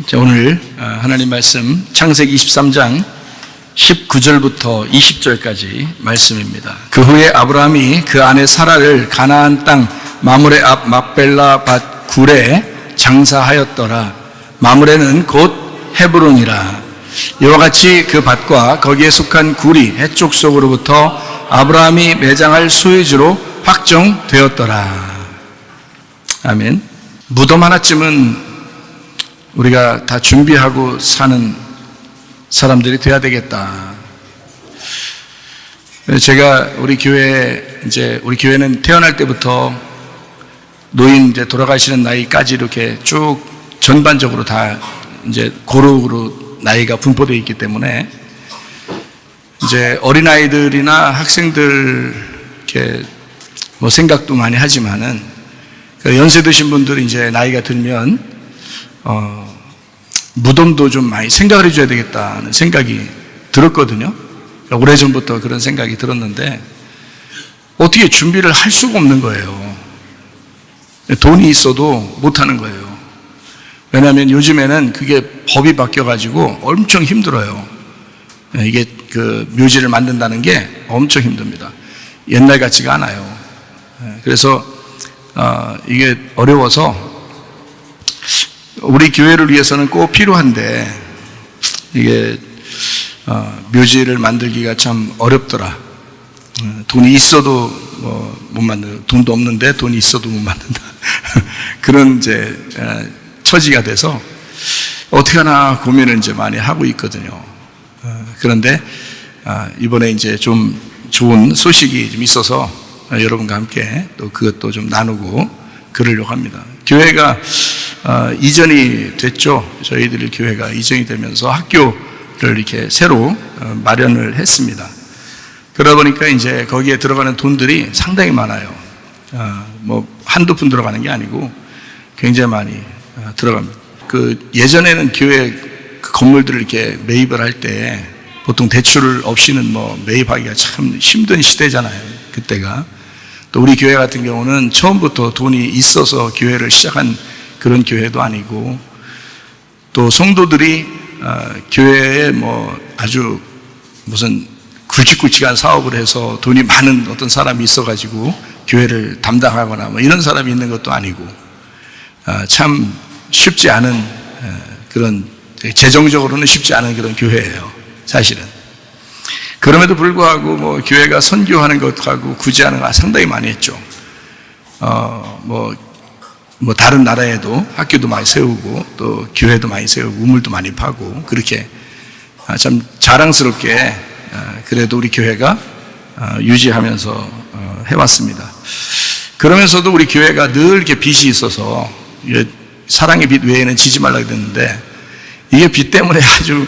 자, 오늘 하나님 말씀 창세기 23장 19절부터 20절까지 말씀입니다. 그 후에 아브라함이 그 아내 사라를 가나안 땅 마므레 앞 막벨라 밭 굴에 장사하였더라. 마므레는 곧 헤브론이라. 이와 같이 그 밭과 거기에 속한 굴이 해쪽 속으로부터 아브라함이 매장할 소유지로 확정되었더라. 아멘. 무덤 하나쯤은 우리가 다 준비하고 사는 사람들이 돼야 되겠다. 제가 우리 교회는 태어날 때부터 노인 돌아가시는 나이까지 이렇게 쭉 전반적으로 다 고루고루 나이가 분포되어 있기 때문에 어린아이들이나 학생들 이렇게 생각도 많이 하지만은 연세 드신 분들이 나이가 들면 무덤도 좀 많이 생각을 해줘야 되겠다는 생각이 들었거든요. 오래전부터 그런 생각이 들었는데 어떻게 준비를 할 수가 없는 거예요. 돈이 있어도 못하는 거예요. 왜냐하면 요즘에는 그게 법이 바뀌어가지고 엄청 힘들어요. 이게 그 묘지를 만든다는 게 엄청 힘듭니다. 옛날 같지가 않아요. 그래서 이게 어려워서 우리 교회를 위해서는 꼭 필요한데 이게 묘지를 만들기가 참 어렵더라. 돈이 있어도 못 만든다. 돈도 없는데 돈이 있어도 못 만든다. 그런 처지가 돼서 어떻게 하나 고민을 많이 하고 있거든요. 그런데 이번에 좀 좋은 소식이 좀 있어서 여러분과 함께 또 그것도 좀 나누고 그러려고 합니다. 교회가 이전이 됐죠. 저희들 교회가 이전이 되면서 학교를 이렇게 새로 마련을 했습니다. 그러다 보니까 거기에 들어가는 돈들이 상당히 많아요. 한두 푼 들어가는 게 아니고 굉장히 많이 들어갑니다. 예전에는 교회 건물들을 이렇게 매입을 할 때 보통 대출 없이는 매입하기가 참 힘든 시대잖아요. 그때가. 또 우리 교회 같은 경우는 처음부터 돈이 있어서 교회를 시작한 그런 교회도 아니고, 또 성도들이 교회에 아주 무슨 굵직굵직한 사업을 해서 돈이 많은 어떤 사람이 있어가지고 교회를 담당하거나 이런 사람이 있는 것도 아니고, 참 쉽지 않은 그런, 재정적으로는 쉽지 않은 그런 교회예요, 사실은. 그럼에도 불구하고 교회가 선교하는 것하고 구제하는 거 상당히 많이 했죠. 다른 나라에도 학교도 많이 세우고 또 교회도 많이 세우고 우물도 많이 파고 그렇게 참 자랑스럽게 그래도 우리 교회가 유지하면서 해왔습니다. 그러면서도 우리 교회가 늘 이렇게 빚이 있어서 사랑의 빚 외에는 지지 말라고 했는데 이게 빚 때문에 아주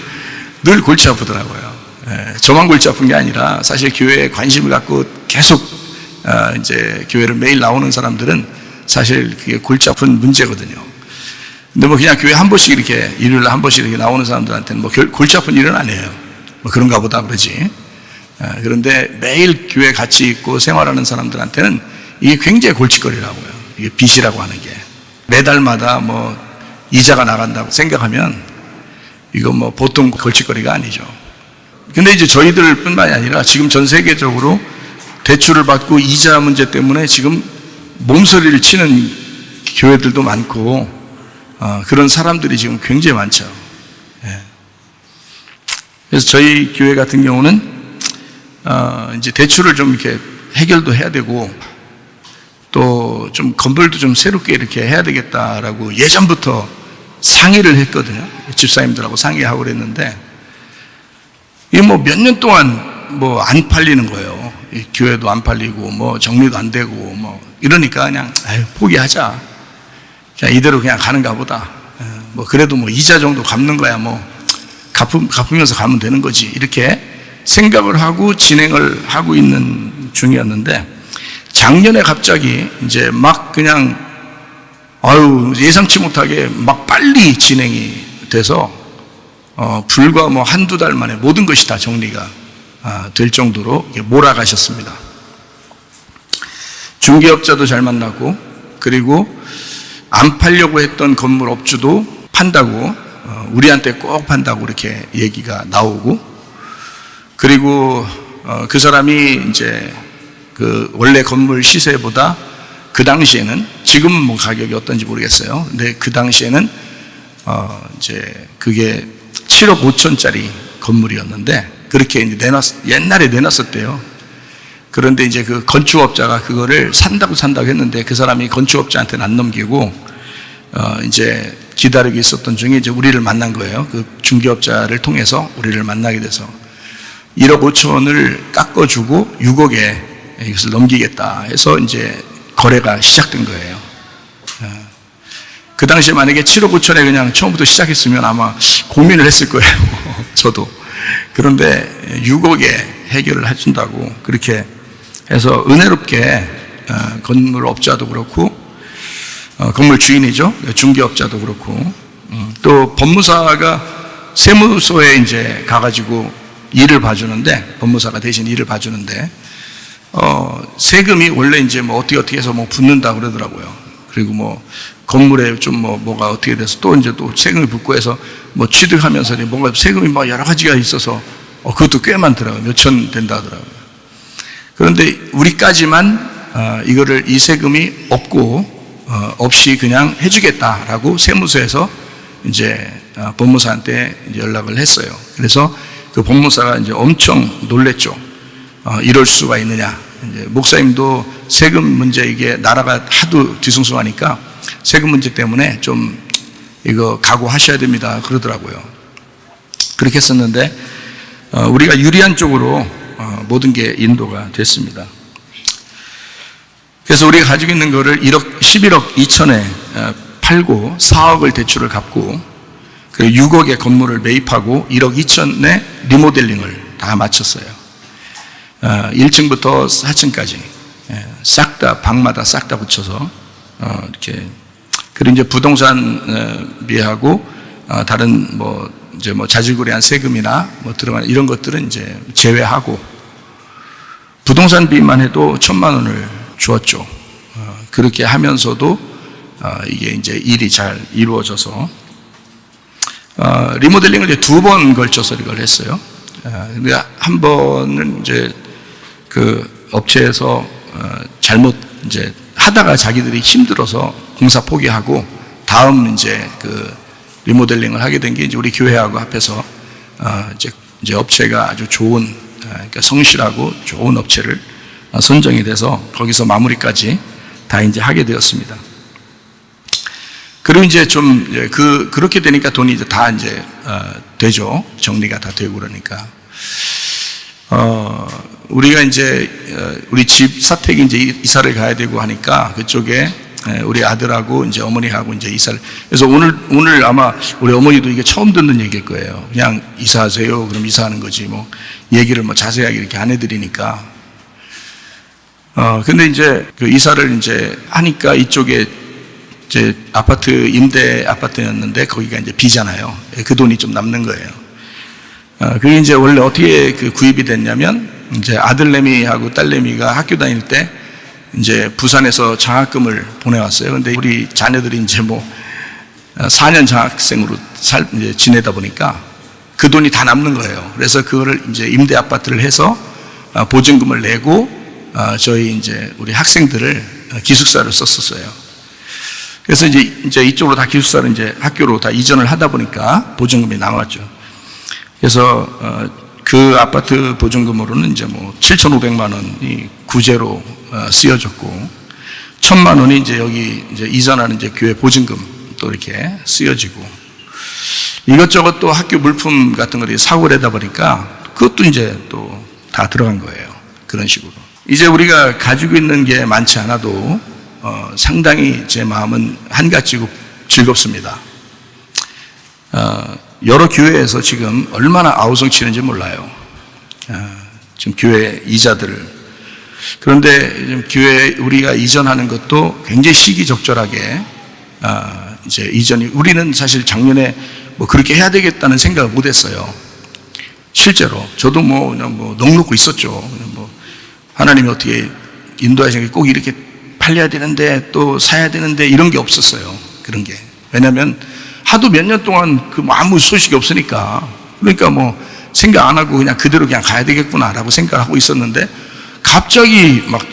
늘 골치 아프더라고요. 저만 골치 아픈 게 아니라 사실 교회에 관심을 갖고 계속 교회를 매일 나오는 사람들은 사실 그게 골치 아픈 문제거든요. 근데 그냥 교회 한 번씩 이렇게 일요일에 한 번씩 이렇게 나오는 사람들한테는 골치 아픈 일은 아니에요. 그런가 보다 그러지. 그런데 매일 교회 같이 있고 생활하는 사람들한테는 이게 굉장히 골칫거리라고요. 이게 빚이라고 하는 게 매달마다 이자가 나간다고 생각하면 이거 보통 골칫거리가 아니죠. 근데 저희들 뿐만이 아니라 지금 전 세계적으로 대출을 받고 이자 문제 때문에 지금 몸서리를 치는 교회들도 많고, 그런 사람들이 지금 굉장히 많죠. 그래서 저희 교회 같은 경우는, 대출을 좀 이렇게 해결도 해야 되고, 또 좀 건물도 좀 새롭게 이렇게 해야 되겠다라고 예전부터 상의를 했거든요. 집사님들하고 상의하고 그랬는데, 이게 몇 년 동안 안 팔리는 거예요. 교회도 안 팔리고 정리도 안 되고 이러니까 그냥 포기하자. 그냥 이대로 그냥 가는가 보다. 그래도 이자 정도 갚는 거야 갚으면서 가면 되는 거지. 이렇게 생각을 하고 진행을 하고 있는 중이었는데 작년에 갑자기 그냥 예상치 못하게 빨리 진행이 돼서 불과 한두 달 만에 모든 것이 다 정리가 될 정도로 몰아가셨습니다. 중개업자도 잘 만나고, 그리고 안 팔려고 했던 건물 업주도 판다고 우리한테 꼭 판다고 이렇게 얘기가 나오고, 그리고 그 사람이 이제 그 원래 건물 시세보다 그 당시에는, 지금은 뭐 가격이 어떤지 모르겠어요. 근데 그 당시에는 이제 그게 7억 5천짜리 건물이었는데 그렇게 이제 옛날에 내놨었대요. 그런데 이제 그 건축업자가 그거를 산다고 했는데 그 사람이 건축업자한테는 안 넘기고 이제 기다리고 있었던 중에 이제 우리를 만난 거예요. 그 중개업자를 통해서 우리를 만나게 돼서 1억 5천을 깎아주고 6억에 이것을 넘기겠다 해서 이제 거래가 시작된 거예요. 그 당시에 만약에 7억 5천에 그냥 처음부터 시작했으면 아마 고민을 했을 거예요. 저도. 그런데 6억에 해결을 해준다고 그렇게 해서 은혜롭게 건물업자도 그렇고 건물 주인이죠. 중개업자도 그렇고 또 법무사가 세무소에 이제 가가지고 일을 봐주는데, 법무사가 대신 일을 봐주는데 세금이 원래 이제 뭐 어떻게 해서 뭐 붙는다 그러더라고요. 그리고 뭐 건물에 좀 뭐가 어떻게 돼서 또 이제 또 세금이 붙고 해서 뭐 취득하면서 뭔가 세금이 뭐 여러 가지가 있어서 그것도 꽤 많더라고요. 몇천 된다 하더라고요. 그런데 우리까지만 이거를 이 세금이 없이 그냥 해주겠다라고 세무서에서 이제 법무사한테 이제 연락을 했어요. 그래서 그 법무사가 이제 엄청 놀랬죠. 이럴 수가 있느냐. 이제 목사님도 세금 문제, 이게 나라가 하도 뒤숭숭하니까 세금 문제 때문에 좀 이거 각오하셔야 됩니다 그러더라고요. 그렇게 했었는데 우리가 유리한 쪽으로 모든 게 인도가 됐습니다. 그래서 우리가 가지고 있는 거를 11억 2천에 팔고 4억을 대출을 갚고 그리고 6억의 건물을 매입하고 1억 2천에 리모델링을 다 마쳤어요. 1층부터 4층까지 싹 다, 방마다 싹 다 붙여서 이렇게. 그리고 이제 부동산비하고 다른 뭐 이제 뭐 자질구레한 세금이나 뭐 들어가는 이런 것들은 이제 제외하고 부동산비만 해도 1,000만 원을 주었죠. 그렇게 하면서도 이게 이제 일이 잘 이루어져서 리모델링을 이제 2번 걸쳐서 이걸 했어요. 근데 한 번은 이제 그 업체에서 잘못 이제 하다가 자기들이 힘들어서 공사 포기하고 다음 이제 그 리모델링을 하게 된 게 이제 우리 교회하고 합해서 이제 업체가 아주 좋은, 그러니까 성실하고 좋은 업체를 선정이 돼서 거기서 마무리까지 다 이제 하게 되었습니다. 그리고 이제 좀 그렇게 되니까 돈이 이제 다 이제 되죠. 정리가 다 되고 그러니까. 우리가 이제 우리 집 사택이 이제 이사를 가야 되고 하니까 그쪽에 우리 아들하고 이제 어머니하고 이제 이사를. 그래서 오늘 아마 우리 어머니도 이게 처음 듣는 얘기일 거예요. 그냥 이사하세요. 그럼 이사하는 거지 뭐 얘기를 뭐 자세하게 이렇게 안 해드리니까. 근데 이제 그 이사를 이제 하니까 이쪽에 이제 아파트 임대 아파트였는데 거기가 이제 비잖아요. 그 돈이 좀 남는 거예요. 그게 이제 원래 어떻게 그 구입이 됐냐면 이제 아들내미하고 딸내미가 학교 다닐 때 이제 부산에서 장학금을 보내왔어요. 근데 우리 자녀들이 이제 뭐 4년 장학생으로 이제 지내다 보니까 그 돈이 다 남는 거예요. 그래서 그거를 이제 임대 아파트를 해서 보증금을 내고 저희 이제 우리 학생들을 기숙사를 썼었어요. 그래서 이제 이쪽으로 다 기숙사를 이제 학교로 다 이전을 하다 보니까 보증금이 나왔죠. 그래서 그 아파트 보증금으로는 이제 뭐 7,500만 원이 구제로 쓰여졌고 1,000만 원이 이제 여기 이제 이전하는 이제 교회 보증금 또 이렇게 쓰여지고 이것저것 또 학교 물품 같은 것들이 사고를 하다 보니까 그것도 이제 또 다 들어간 거예요. 그런 식으로. 이제 우리가 가지고 있는 게 많지 않아도 상당히 제 마음은 한가지고 즐겁습니다. 여러 교회에서 지금 얼마나 아우성 치는지 몰라요. 지금 교회 이자들을. 그런데 지금 교회 우리가 이전하는 것도 굉장히 시기적절하게 이제 이전이, 우리는 사실 작년에 뭐 그렇게 해야 되겠다는 생각을 못 했어요. 실제로. 저도 뭐 그냥 뭐 넋놓고 있었죠. 뭐 하나님이 어떻게 인도하신 게 꼭 이렇게 팔려야 되는데 또 사야 되는데 이런 게 없었어요. 그런 게. 왜냐하면 하도 몇 년 동안 아무 소식이 없으니까, 그러니까 생각 안 하고 그냥 그대로 그냥 가야 되겠구나라고 생각하고 있었는데, 갑자기 막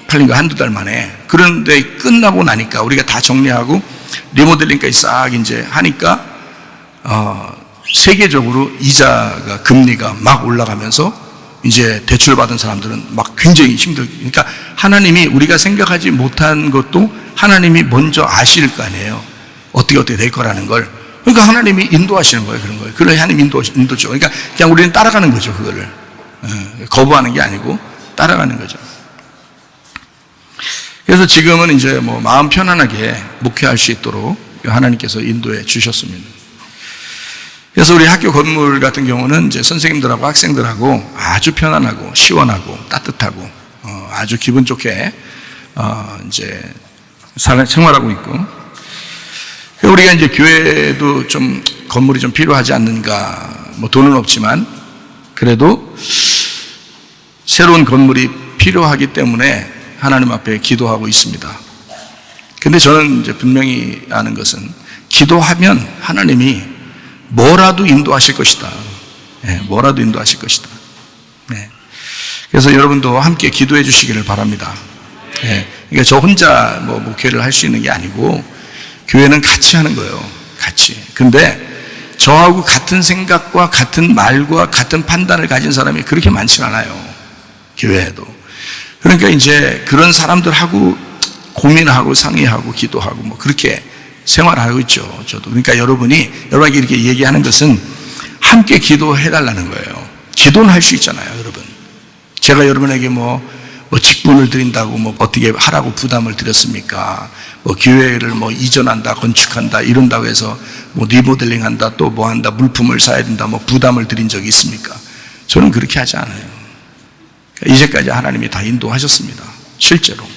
팔린 거 한두 달 만에. 그런데 끝나고 나니까 우리가 다 정리하고 리모델링까지 싹 이제 하니까 세계적으로 이자가 금리가 막 올라가면서 이제 대출 받은 사람들은 막 굉장히 힘들게. 그러니까 하나님이 우리가 생각하지 못한 것도 하나님이 먼저 아실 거 아니에요. 어떻게 될 거라는 걸. 그러니까 하나님이 인도하시는 거예요. 그런 거예요. 그래 하나님 인도죠. 그러니까 그냥 우리는 따라가는 거죠. 그거를 거부하는 게 아니고 따라가는 거죠. 그래서 지금은 이제 마음 편안하게 목회할 수 있도록 하나님께서 인도해 주셨습니다. 그래서 우리 학교 건물 같은 경우는 이제 선생님들하고 학생들하고 아주 편안하고 시원하고 따뜻하고 아주 기분 좋게 이제 생활하고 있고, 우리가 이제 교회도 좀 건물이 좀 필요하지 않는가. 돈은 없지만 그래도 새로운 건물이 필요하기 때문에 하나님 앞에 기도하고 있습니다. 근데 저는 이제 분명히 아는 것은 기도하면 하나님이 뭐라도 인도하실 것이다. 네, 뭐라도 인도하실 것이다. 네. 그래서 여러분도 함께 기도해 주시기를 바랍니다. 네. 그러니까 저 혼자 목회를 할 수 있는 게 아니고 교회는 같이 하는 거예요. 같이. 근데 저하고 같은 생각과 같은 말과 같은 판단을 가진 사람이 그렇게 많지 않아요. 교회에도. 그러니까 이제 그런 사람들하고 고민하고 상의하고 기도하고 그렇게 생활하고 있죠. 저도. 그러니까 여러분에게 이렇게 얘기하는 것은 함께 기도해 달라는 거예요. 기도는 할 수 있잖아요, 여러분. 제가 여러분에게 직분을 드린다고 어떻게 하라고 부담을 드렸습니까? 교회를 이전한다, 건축한다, 이런다고 해서 리모델링 한다, 또 한다, 물품을 사야 된다, 부담을 드린 적이 있습니까? 저는 그렇게 하지 않아요. 이제까지 하나님이 다 인도하셨습니다. 실제로.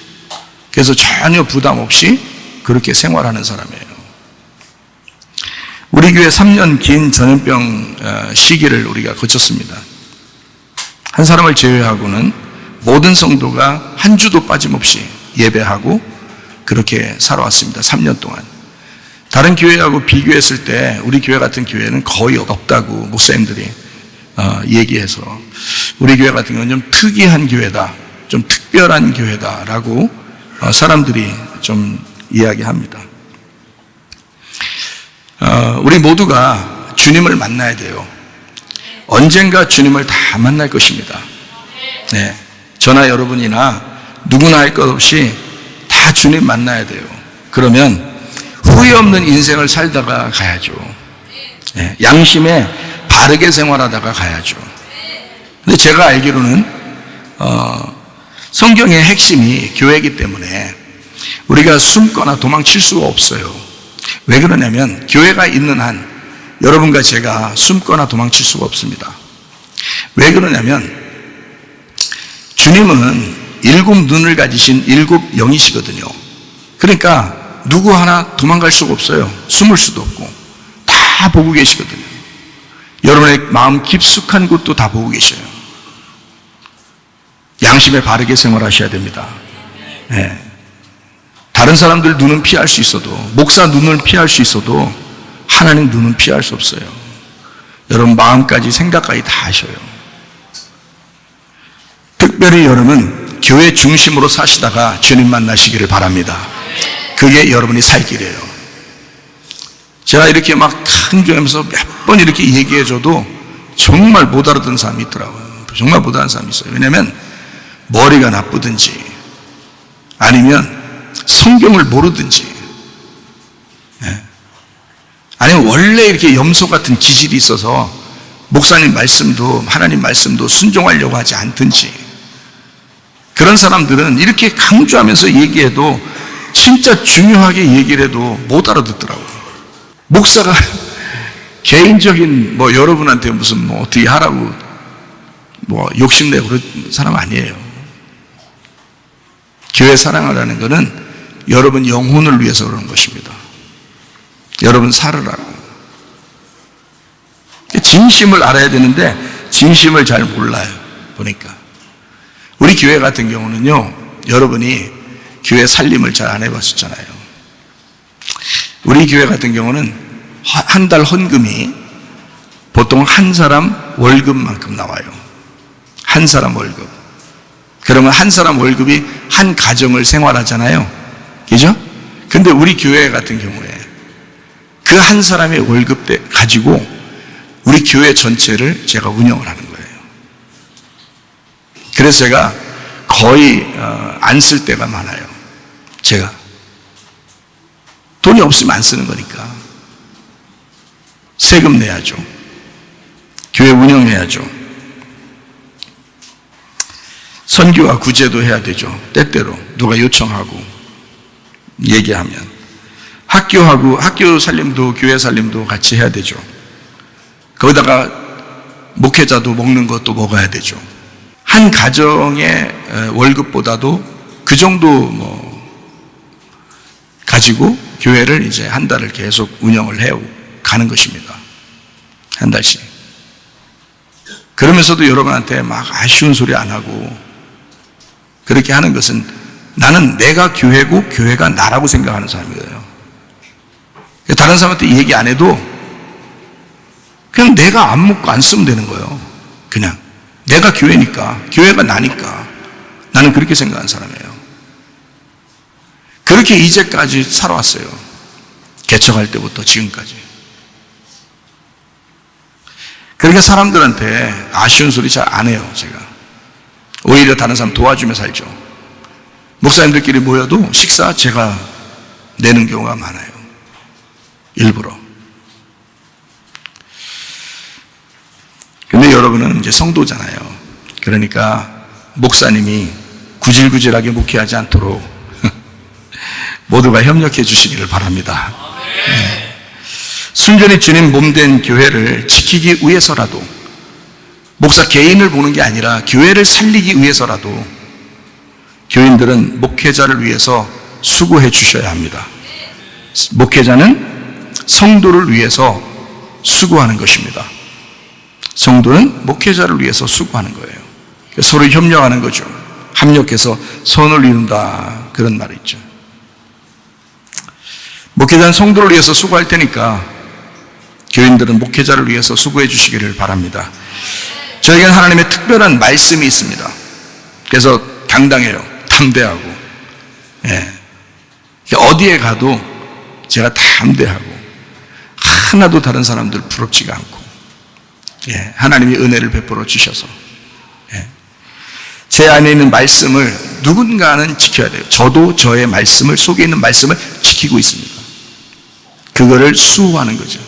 그래서 전혀 부담 없이 그렇게 생활하는 사람이에요. 우리 교회 3년 긴 전염병 시기를 우리가 거쳤습니다. 한 사람을 제외하고는 모든 성도가 한 주도 빠짐없이 예배하고 그렇게 살아왔습니다. 3년 동안. 다른 교회하고 비교했을 때 우리 교회 같은 교회는 거의 없다고 목사님들이 얘기해서, 우리 교회 같은 경우는 좀 특이한 교회다, 좀 특별한 교회다라고 사람들이 좀 이야기합니다. 우리 모두가 주님을 만나야 돼요. 언젠가 주님을 다 만날 것입니다. 네. 저나 여러분이나 누구나 할 것 없이 다 주님 만나야 돼요. 그러면 후회 없는 인생을 살다가 가야죠. 네. 양심에 바르게 생활하다가 가야죠. 근데 제가 알기로는 성경의 핵심이 교회이기 때문에 우리가 숨거나 도망칠 수가 없어요. 왜 그러냐면 교회가 있는 한 여러분과 제가 숨거나 도망칠 수가 없습니다. 왜 그러냐면 주님은 7 눈을 가지신 7 영이시거든요. 그러니까 누구 하나 도망갈 수가 없어요. 숨을 수도 없고 다 보고 계시거든요. 여러분의 마음 깊숙한 곳도 다 보고 계셔요. 양심에 바르게 생활하셔야 됩니다. 네. 다른 사람들 눈은 피할 수 있어도, 목사 눈을 피할 수 있어도 하나님 눈은 피할 수 없어요. 여러분 마음까지 생각까지 다 하셔요. 특별히 여러분 교회 중심으로 사시다가 주님 만나시기를 바랍니다. 그게 여러분이 살 길이에요. 제가 이렇게 막 강조하면서 몇 번 이렇게 얘기해줘도 정말 못 알아듣는 사람이 있더라고요. 정말 못 알아듣는 사람이 있어요. 왜냐하면 머리가 나쁘든지 아니면 성경을 모르든지, 아니면 원래 이렇게 염소 같은 기질이 있어서 목사님 말씀도 하나님 말씀도 순종하려고 하지 않든지, 그런 사람들은 이렇게 강조하면서 얘기해도 진짜 중요하게 얘기를 해도 못 알아듣더라고요. 목사가 개인적인 여러분한테 무슨 어떻게 하라고 욕심내고 그런 사람 아니에요. 교회 사랑하라는 것은 여러분 영혼을 위해서 그러는 것입니다. 여러분 살으라고. 진심을 알아야 되는데 진심을 잘 몰라요. 보니까 우리 교회 같은 경우는요, 여러분이 교회 살림을 잘 안 해봤었잖아요. 우리 교회 같은 경우는 한 달 헌금이 보통 한 사람 월급만큼 나와요. 한 사람 월급. 그러면 한 사람 월급이 한 가정을 생활하잖아요. 그죠? 근데 우리 교회 같은 경우에 그 한 사람의 월급 가지고 우리 교회 전체를 제가 운영을 하는 거예요. 그래서 제가 거의 안 쓸 때가 많아요. 제가 돈이 없으면 안 쓰는 거니까. 세금 내야죠. 교회 운영해야죠. 선교와 구제도 해야 되죠. 때때로 누가 요청하고 얘기하면. 학교 살림도 교회 살림도 같이 해야 되죠. 거기다가 목회자도 먹는 것도 먹어야 되죠. 한 가정의 월급보다도 그 정도 가지고 교회를 이제 한 달을 계속 운영을 해 가는 것입니다. 한 달씩. 그러면서도 여러분한테 막 아쉬운 소리 안 하고 그렇게 하는 것은 나는 내가 교회고 교회가 나라고 생각하는 사람이에요. 다른 사람한테 얘기 안 해도 그냥 내가 안 먹고 안 쓰면 되는 거예요. 그냥 내가 교회니까, 교회가 나니까 나는 그렇게 생각하는 사람이에요. 그렇게 이제까지 살아왔어요. 개척할 때부터 지금까지. 그러니까 사람들한테 아쉬운 소리 잘 안 해요, 제가. 오히려 다른 사람 도와주며 살죠. 목사님들끼리 모여도 식사 제가 내는 경우가 많아요. 일부러. 근데 여러분은 이제 성도잖아요. 그러니까 목사님이 구질구질하게 목회하지 않도록 모두가 협력해 주시기를 바랍니다. 네. 순전히 주님 몸된 교회를 지키기 위해서라도 목사 개인을 보는 게 아니라 교회를 살리기 위해서라도 교인들은 목회자를 위해서 수고해 주셔야 합니다. 목회자는 성도를 위해서 수고하는 것입니다. 성도는 목회자를 위해서 수고하는 거예요. 서로 협력하는 거죠. 합력해서 선을 이룬다. 그런 말이 있죠. 목회자는 성도를 위해서 수고할 테니까 교인들은 목회자를 위해서 수고해 주시기를 바랍니다. 저에게는 하나님의 특별한 말씀이 있습니다. 그래서 당당해요. 담대하고. 예. 어디에 가도 제가 담대하고 하나도 다른 사람들 부럽지가 않고, 예. 하나님이 은혜를 베풀어 주셔서, 예. 제 안에 있는 말씀을 누군가는 지켜야 돼요. 저도 저의 말씀을, 속에 있는 말씀을 지키고 있습니다. 그거를 수호하는 거죠.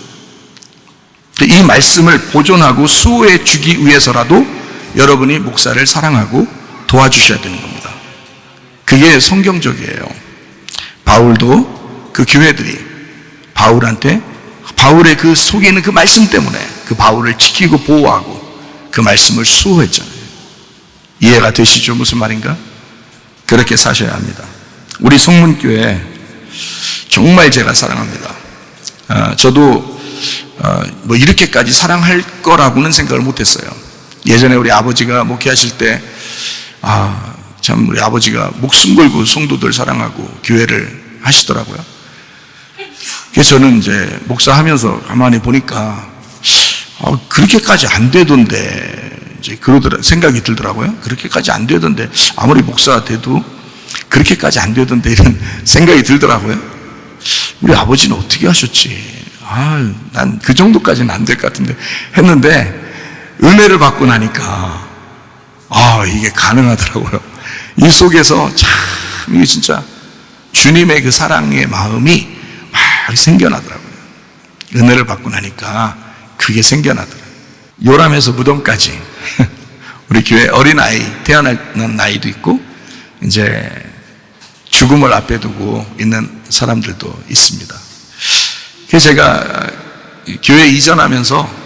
이 말씀을 보존하고 수호해 주기 위해서라도 여러분이 목사를 사랑하고 도와주셔야 되는 겁니다. 그게 성경적이에요. 바울도 그 교회들이 바울의 그 속에 있는 그 말씀 때문에 그 바울을 지키고 보호하고 그 말씀을 수호했잖아요. 이해가 되시죠? 무슨 말인가? 그렇게 사셔야 합니다. 우리 송문교회 정말 제가 사랑합니다. 저도 이렇게까지 사랑할 거라고는 생각을 못했어요. 예전에 우리 아버지가 목회하실 때 참 우리 아버지가 목숨 걸고 성도들 사랑하고 교회를 하시더라고요. 그래서 저는 이제 목사하면서 가만히 보니까 그렇게까지 안 되던데 이제 생각이 들더라고요. 그렇게까지 안 되던데 아무리 목사가 돼도 그렇게까지 안 되던데 이런 생각이 들더라고요. 우리 아버지는 어떻게 하셨지? 난 그 정도까지는 안 될 것 같은데 했는데 은혜를 받고 나니까 이게 가능하더라고요. 이 속에서 참 이게 진짜 주님의 그 사랑의 마음이 막 생겨나더라고요. 은혜를 받고 나니까 그게 생겨나더라고요. 요람에서 무덤까지 우리 교회 어린아이 태어나는 나이도 있고 이제 죽음을 앞에 두고 있는 사람들도 있습니다. 그래서 제가 교회 이전하면서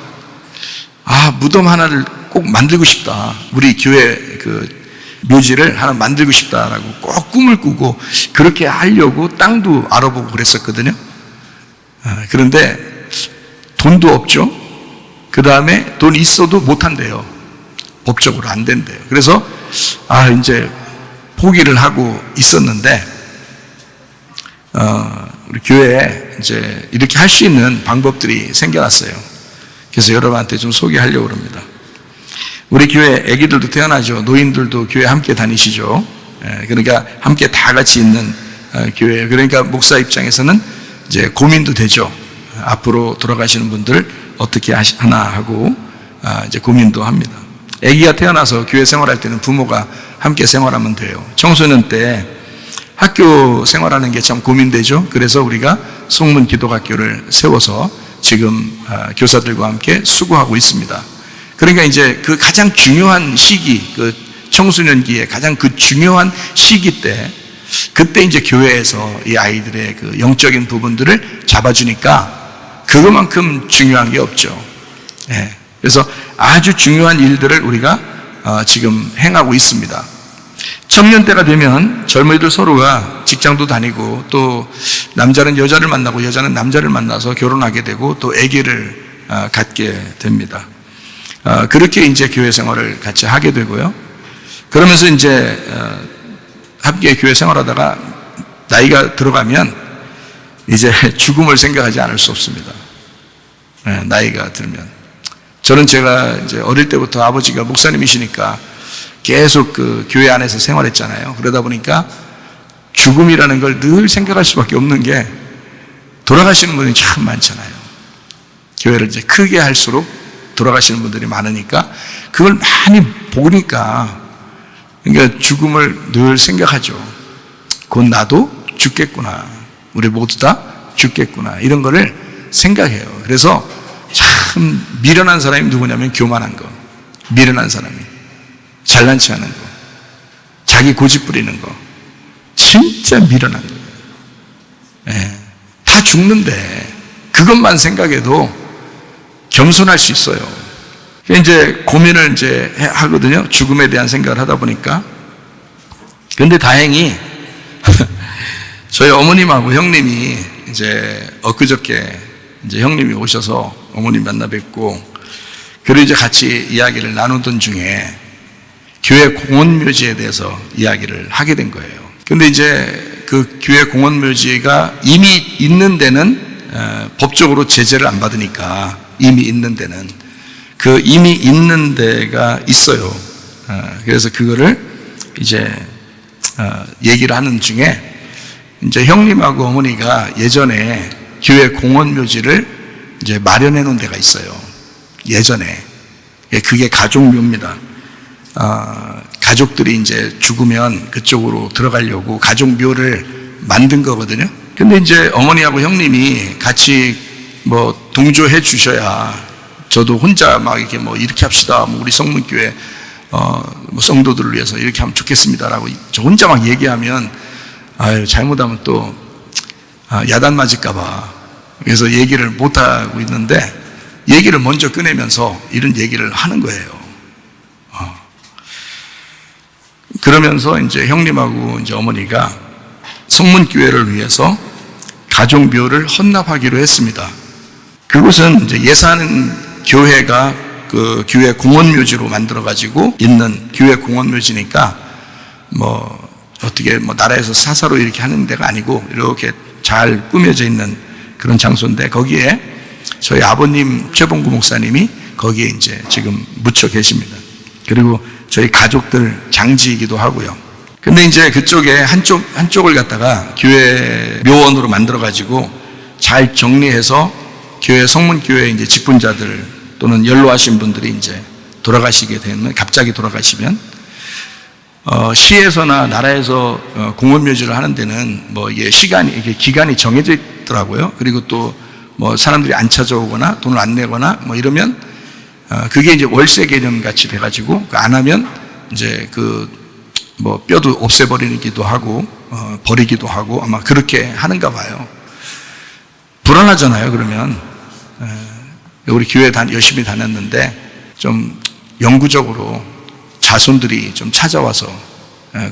무덤 하나를 꼭 만들고 싶다. 우리 교회 그 묘지를 하나 만들고 싶다라고 꼭 꿈을 꾸고 그렇게 하려고 땅도 알아보고 그랬었거든요. 그런데 돈도 없죠. 그 다음에 돈 있어도 못한대요. 법적으로 안 된대요. 그래서 이제 포기를 하고 있었는데 우리 교회에 이제 이렇게 할 수 있는 방법들이 생겨났어요. 그래서 여러분한테 좀 소개하려고 합니다. 우리 교회 아기들도 태어나죠. 노인들도 교회 함께 다니시죠. 그러니까 함께 다 같이 있는 교회예요. 그러니까 목사 입장에서는 이제 고민도 되죠. 앞으로 돌아가시는 분들 어떻게 하나 하고 이제 고민도 합니다. 아기가 태어나서 교회 생활할 때는 부모가 함께 생활하면 돼요. 청소년 때 학교 생활하는 게 참 고민되죠. 그래서 우리가 송문 기독학교를 세워서 지금 교사들과 함께 수고하고 있습니다. 그러니까 이제 그 가장 중요한 시기, 그 청소년기에 가장 그 중요한 시기 때, 그때 이제 교회에서 이 아이들의 그 영적인 부분들을 잡아주니까 그것만큼 중요한 게 없죠. 그래서 아주 중요한 일들을 우리가 지금 행하고 있습니다. 청년 때가 되면 젊은이들 서로가 직장도 다니고 또 남자는 여자를 만나고 여자는 남자를 만나서 결혼하게 되고 또 아기를 갖게 됩니다. 그렇게 이제 교회 생활을 같이 하게 되고요. 그러면서 이제 함께 교회 생활하다가 나이가 들어가면 이제 죽음을 생각하지 않을 수 없습니다. 나이가 들면. 저는 제가 이제 어릴 때부터 아버지가 목사님이시니까 계속 그 교회 안에서 생활했잖아요. 그러다 보니까 죽음이라는 걸 늘 생각할 수밖에 없는 게 돌아가시는 분이 참 많잖아요. 교회를 이제 크게 할수록 돌아가시는 분들이 많으니까 그걸 많이 보니까 그러니까 죽음을 늘 생각하죠. 곧 나도 죽겠구나. 우리 모두 다 죽겠구나. 이런 거를 생각해요. 그래서 참 미련한 사람이 누구냐면 교만한 거. 미련한 사람이. 잘난 체 하는 거. 자기 고집 부리는 거. 진짜 미련한 거예요. 다 죽는데 그것만 생각해도 겸손할 수 있어요. 이제 고민을 이제 하거든요. 죽음에 대한 생각을 하다 보니까. 근데 다행히 저희 어머님하고 형님이 이제 엊그저께 이제 형님이 오셔서 어머님 만나 뵙고 그리고 이제 같이 이야기를 나누던 중에 교회 공원묘지에 대해서 이야기를 하게 된 거예요. 근데 이제 그 교회 공원묘지가 이미 있는 데는 법적으로 제재를 안 받으니까 이미 있는 데는 그 이미 있는 데가 있어요. 그래서 그거를 이제 얘기를 하는 중에 이제 형님하고 어머니가 예전에 교회 공원묘지를 이제 마련해 놓은 데가 있어요. 예전에. 그게 가족묘입니다. 가족들이 이제 죽으면 그쪽으로 들어가려고 가족묘를 만든 거거든요. 근데 이제 어머니하고 형님이 같이 뭐 동조해 주셔야 저도 혼자 막 이렇게 뭐 이렇게 합시다. 뭐 우리 성문교회 뭐 성도들을 위해서 이렇게 하면 좋겠습니다라고 저 혼자 막 얘기하면 아유 잘못하면 또 야단 맞을까봐 그래서 얘기를 못 하고 있는데 얘기를 먼저 꺼내면서 이런 얘기를 하는 거예요. 그러면서 이제 형님하고 이제 어머니가 성문교회를 위해서 가족묘를 헌납하기로 했습니다. 그곳은 이제 예산 교회가 그 교회 공원묘지로 만들어가지고 있는 교회 공원묘지니까 뭐 어떻게 뭐 나라에서 사사로 이렇게 하는 데가 아니고 이렇게 잘 꾸며져 있는 그런 장소인데 거기에 저희 아버님 최봉구 목사님이 거기에 이제 지금 묻혀 계십니다. 그리고 저희 가족들 장지이기도 하고요. 근데 이제 그쪽에 한쪽을 갖다가 교회 묘원으로 만들어가지고 잘 정리해서 교회 성문교회 이제 직분자들 또는 연로하신 분들이 이제 돌아가시게 되면 갑자기 돌아가시면 시에서나 나라에서 공원묘지를 하는 데는 뭐 이게 이게 기간이 정해져 있더라고요. 그리고 또 뭐 사람들이 안 찾아오거나 돈을 안 내거나 뭐 이러면 그게 이제 월세 개념 같이 돼가지고 안 하면 이제 그 뭐 뼈도 없애버리기도 하고 버리기도 하고 아마 그렇게 하는가 봐요. 불안하잖아요. 그러면 우리 교회 열심히 다녔는데 좀 영구적으로 자손들이 좀 찾아와서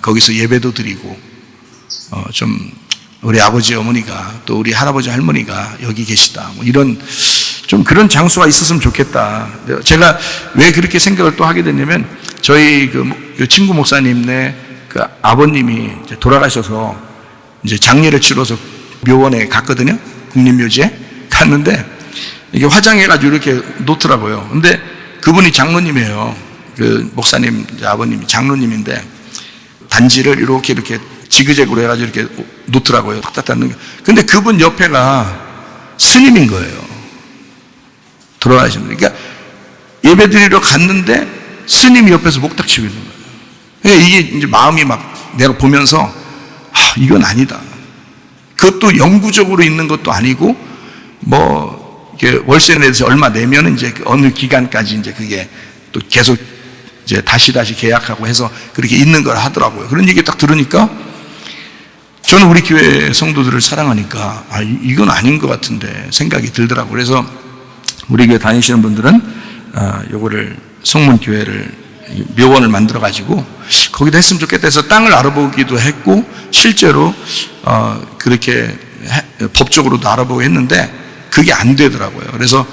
거기서 예배도 드리고 좀 우리 아버지 어머니가 또 우리 할아버지 할머니가 여기 계시다 뭐 이런 좀 그런 장소가 있었으면 좋겠다. 제가 왜 그렇게 생각을 또 하게 됐냐면 저희 그 친구 목사님네 그 아버님이 이제 돌아가셔서 이제 장례를 치러서 묘원에 갔거든요. 국립묘지에 갔는데 이게 화장해가지고 이렇게 놓더라고요. 근데 그분이 장로님이에요. 그 목사님 아버님이 장로님인데 단지를 이렇게 지그재그로 해가지고 이렇게 놓더라고요. 탁탁 닫는 게. 근데 그분 옆에가 스님인 거예요. 돌아가신 분. 그러니까 예배 드리러 갔는데 스님이 옆에서 목탁 치고 있는 거예요. 그러니까 이게 이제 마음이 막 내가 보면서 이건 아니다. 그것도 영구적으로 있는 것도 아니고 뭐 이렇게 월세 내서 얼마 내면은 이제 어느 기간까지 이제 그게 또 계속 이제 다시 계약하고 해서 그렇게 있는 걸 하더라고요. 그런 얘기 딱 들으니까 저는 우리 교회 성도들을 사랑하니까 이건 아닌 것 같은데 생각이 들더라고요. 그래서 우리 교회 다니시는 분들은 요거를 성문교회를 묘원을 만들어 가지고 거기다 했으면 좋겠다 해서 땅을 알아보기도 했고 실제로 그렇게 법적으로도 알아보고 했는데 그게 안 되더라고요. 그래서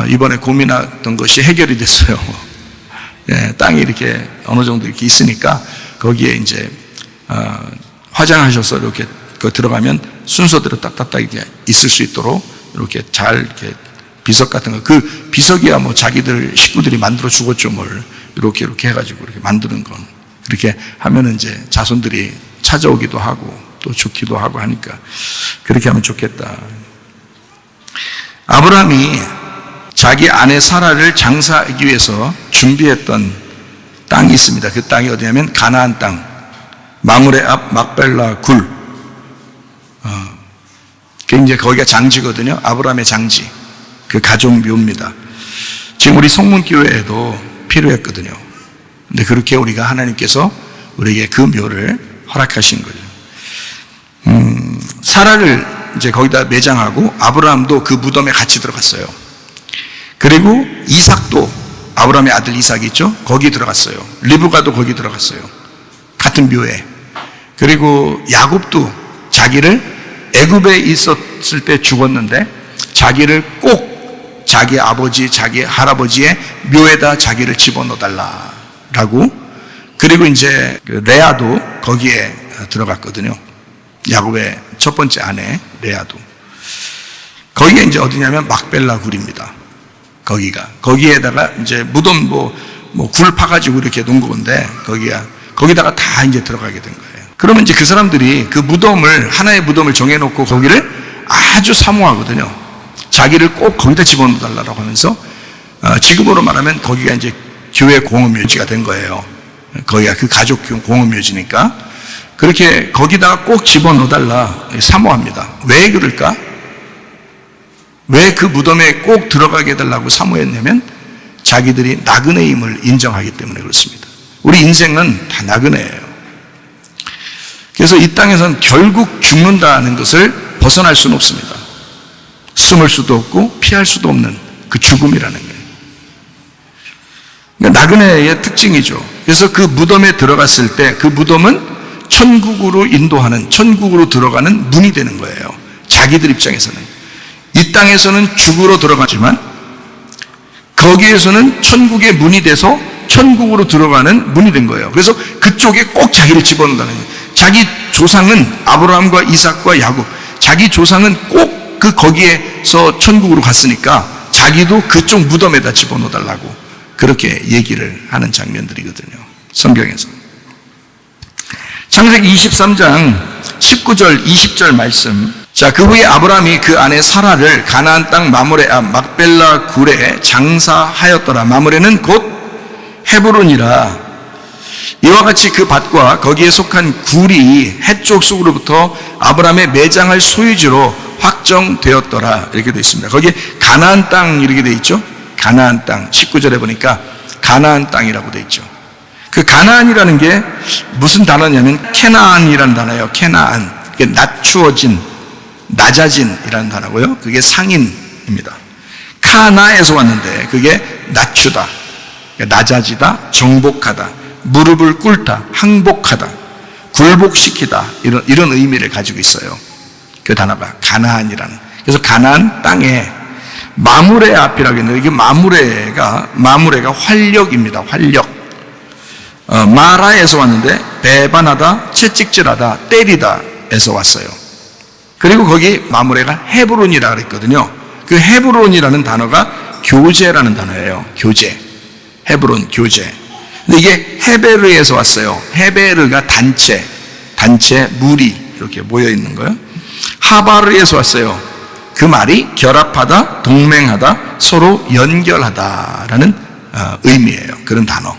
이번에 고민했던 것이 해결이 됐어요. 예, 땅이 이렇게 어느 정도 이렇게 있으니까 거기에 이제 화장하셔서 이렇게 들어가면 순서대로 딱딱딱 이렇게 있을 수 있도록 이렇게 잘 이렇게 비석 같은 거, 그 비석이야 뭐 자기들 식구들이 만들어 주겠죠 뭘. 이렇게 해가지고 이렇게 만드는 건. 그렇게 하면은 이제 자손들이 찾아오기도 하고 또 죽기도 하고 하니까 그렇게 하면 좋겠다. 아브라함이 자기 아내 사라를 장사하기 위해서 준비했던 땅이 있습니다. 그 땅이 어디냐면 가나안 땅, 마므레 앞 막벨라 굴. 그 이제 거기가 장지거든요. 아브라함의 장지. 그 가족묘입니다. 지금 우리 성문교회에도 필요했거든요. 근데 그렇게 우리가 하나님께서 우리에게 그 묘를 허락하신 거죠. 사라를 이제 거기다 매장하고 아브라함도 그 무덤에 같이 들어갔어요. 그리고 이삭도 아브라함의 아들 이삭이 있죠. 거기 들어갔어요. 리브가도 거기 들어갔어요. 같은 묘에. 그리고 야곱도 자기를 애굽에 있었을 때 죽었는데 자기를 꼭 자기 아버지, 자기 할아버지의 묘에다 자기를 집어넣어달라라고. 그리고 이제 레아도 거기에 들어갔거든요. 야곱의 첫 번째 아내 레아도. 거기가 이제 어디냐면 막벨라 굴입니다. 거기에다가 이제 무덤 굴 파가지고 이렇게 놓은 건데 거기다가 다 이제 들어가게 된 거예요. 그러면 이제 그 사람들이 그 무덤을, 하나의 무덤을 정해놓고 거기를 아주 사모하거든요. 자기를 꼭 거기다 집어넣어달라고 하면서 지금으로 말하면 거기가 이제 교회 공업묘지가 된 거예요. 거기가 그 가족 공업묘지니까 그렇게 거기다가 꼭 집어넣어달라 사모합니다. 왜 그럴까? 왜 그 무덤에 꼭 들어가게 해달라고 사모했냐면 자기들이 나그네임을 인정하기 때문에 그렇습니다. 우리 인생은 다 나그네예요. 그래서 이 땅에서는 결국 죽는다는 것을 벗어날 수는 없습니다. 숨을 수도 없고 피할 수도 없는 그 죽음이라는 거예요. 그러니까 나그네의 특징이죠. 그래서 그 무덤에 들어갔을 때 그 무덤은 천국으로 인도하는, 천국으로 들어가는 문이 되는 거예요. 자기들 입장에서는. 이 땅에서는 죽으러 들어가지만 거기에서는 천국의 문이 돼서 천국으로 들어가는 문이 된 거예요. 그래서 그쪽에 꼭 자기를 집어넣는다는 거예요. 자기 조상은 아브라함과 이삭과 야곱, 자기 조상은 꼭 거기에서 천국으로 갔으니까 자기도 그쪽 무덤에다 집어넣어달라고 그렇게 얘기를 하는 장면들이거든요. 성경에서. 창세기 23장 19절 20절 말씀. 자, 그 후에 아브라함이 그 아내 사라를 가나안 땅 마므레 앞 막벨라 굴에 장사하였더라. 마므레는 곧 헤브론이라. 이와 같이 그 밭과 거기에 속한 굴이 해쪽 속으로부터 아브라함의 매장할 소유지로 확정되었더라. 이렇게 되어 있습니다. 거기에 가나안 땅 이렇게 되어 있죠. 가나안 땅 19절에 보니까 가나안 땅이라고 되어 있죠. 그 가나안이라는 게 무슨 단어냐면 케나안이라는 단어예요. 케나안. 그게 낮추어진, 낮아진이라는 단어고요. 그게 상인입니다. 카나에서 왔는데 그게 낮추다, 낮아지다, 정복하다, 무릎을 꿇다, 항복하다, 굴복시키다, 이런 의미를 가지고 있어요. 그 단어가 가나안이라는. 그래서 가나안 땅에 마므레 앞이라고 했는데 이게 마므레가 활력입니다. 활력. 마라에서 왔는데 배반하다, 채찍질하다, 때리다에서 왔어요. 그리고 거기 마므레가 헤브론이라 그랬거든요. 그 헤브론이라는 단어가 교제라는 단어예요. 교제. 헤브론, 교제. 근데 이게 헤베르에서 왔어요. 헤베르가 단체, 무리 이렇게 모여 있는 거예요. 하바르에서 왔어요. 그 말이 결합하다, 동맹하다, 서로 연결하다라는 의미예요. 그런 단어.